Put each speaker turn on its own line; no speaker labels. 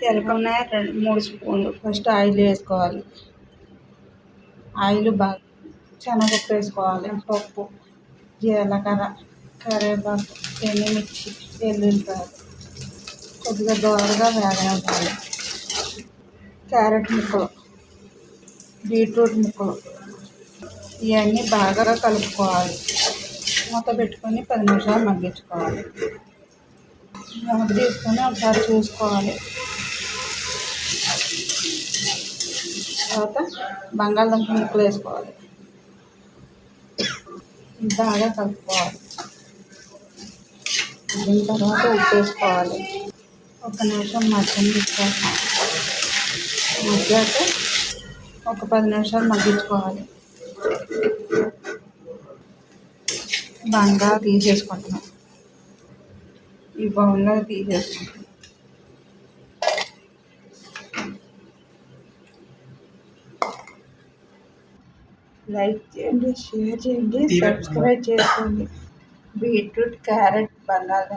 తెలకున్న 3 స్పూన్లు first oil వేసుకోవాలి. Oil బాగా శనగపప్పు వేసుకోవాలి, పప్పు, జీలకర్ర, కరివేపాకు, ఎండుమిర్చి, వెల్లుల్లిపాయలు కొద్దిగా దోరగా వేగనివ్వాలి. క్యారెట్ ముక్కలు, బీట్రూట్ ముక్కలు ఇవన్నీ బాగా కలుపుకోవాలి. మూత పెట్టుకొని 10 నిమిషాలు మగ్గించుకోవాలి. మూత తీసుకొని ఒకసారి చూసుకోవాలి. తర్వాత బంగాళదుంప ముక్కలు వేసుకోవాలి, బాగా కలుపుకోవాలి. దీని తర్వాత ఉప్పు వేసుకోవాలి. 1 నిమిషం మగ్గనిచ్చాక ఒక 10 నిమిషాలు మగ్గించుకోవాలి. బంగాళ తీసేసుకుంటున్నాం, ఈ బౌల్లో తీసేసుకుంటున్నాం. లైక్ చేయండి, షేర్ చేయండి, సబ్స్క్రైబ్ చేసుకోండి. బీట్రూట్, క్యారెట్, బంగాళదుంప